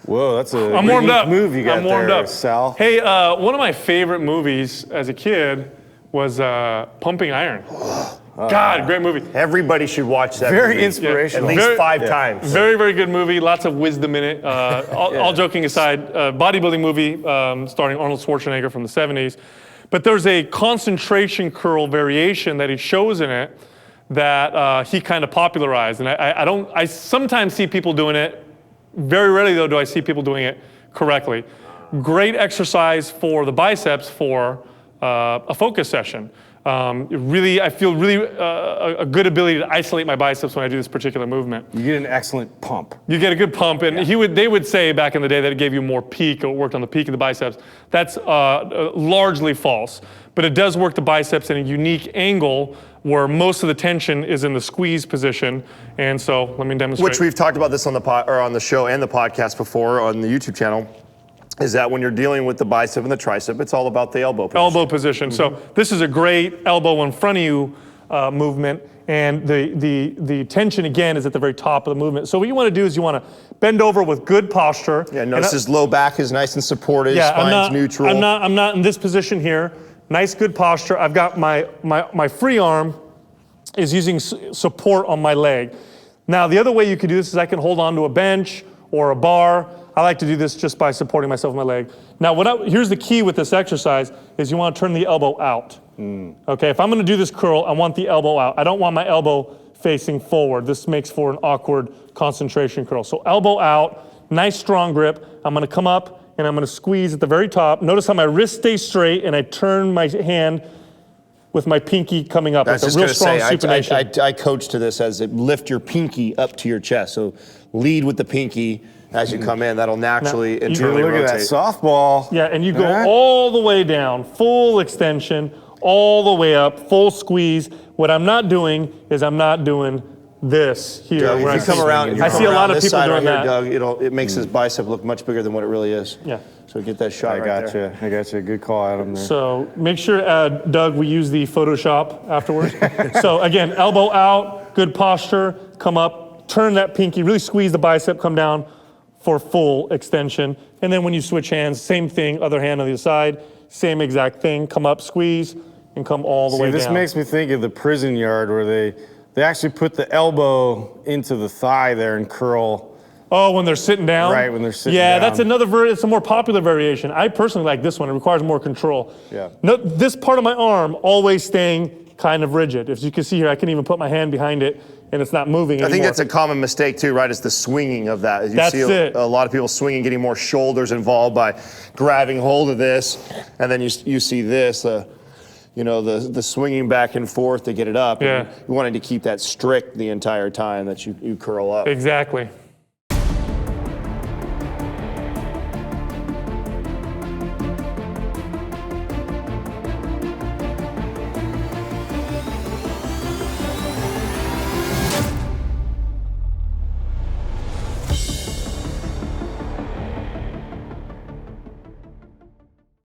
Whoa, that's a I'm warmed up. move you got I'm warmed there, up. Sal. Hey, one of my favorite movies as a kid was Pumping Iron. God, great movie. Everybody should watch that. Very movie. inspirational. At least 5 times. Very, very good movie. Lots of wisdom in it. All joking aside, bodybuilding movie starring Arnold Schwarzenegger from the 70s. But there's a concentration curl variation that he shows in it that he kind of popularized. And I sometimes see people doing it. Very rarely, though, do I see people doing it correctly. Great exercise for the biceps for a focus session. I feel really a good ability to isolate my biceps when I do this particular movement. You get an excellent pump. You get a good pump, and they would say back in the day that it gave you more peak, or it worked on the peak of the biceps. That's largely false, but it does work the biceps in a unique angle where most of the tension is in the squeeze position. And so let me demonstrate. Which we've talked about this on the show and the podcast before on the YouTube channel. Is that when you're dealing with the bicep and the tricep, it's all about the elbow position. Elbow position. So this is a great elbow in front of you movement, and the tension again is at the very top of the movement. So what you want to do is you want to bend over with good posture. Yeah, notice his low back is nice and supported, spine's neutral. I'm not in this position here. Nice, good posture. I've got my free arm is using support on my leg. Now the other way you could do this is I can hold on to a bench or a bar. I like to do this just by supporting myself with my leg. Now, here's the key with this exercise is you want to turn the elbow out. Okay, if I'm going to do this curl, I want the elbow out. I don't want my elbow facing forward. This makes for an awkward concentration curl. So elbow out, nice strong grip. I'm going to come up and I'm going to squeeze at the very top. Notice how my wrist stays straight and I turn my hand with my pinky coming up. That's like a real strong supination. I coach to this as lift your pinky up to your chest. So lead with the pinky. As you come in, that'll naturally internally look rotate. at that softball. Yeah, and you go all the way down, full extension, all the way up, full squeeze. What I'm not doing is I'm not doing this here. Doug, where if you come around, I see a lot of people doing that. Doug, it makes his bicep look much bigger than what it really is. Yeah. So get that shot I got you. Good call, Adam. There. So make sure, Doug, we use the Photoshop afterwards. So again, elbow out, good posture, come up, turn that pinky, really squeeze the bicep, come down for full extension. And then when you switch hands, same thing, other hand on the other side, same exact thing, come up, squeeze, and come all the way down. This makes me think of the prison yard where they actually put the elbow into the thigh there and curl. Oh, when they're sitting down? Right, when they're sitting down. Yeah, that's it's a more popular variation. I personally like this one. It requires more control. Yeah. No, this part of my arm always staying kind of rigid. If you can see here, I can even put my hand behind it and it's not moving anymore. I think that's a common mistake too, right? It's the swinging of that. That's it. A lot of people swinging, getting more shoulders involved by grabbing hold of this, and then you see this, the swinging back and forth to get it up. Yeah. And you wanted to keep that strict the entire time that you curl up. Exactly.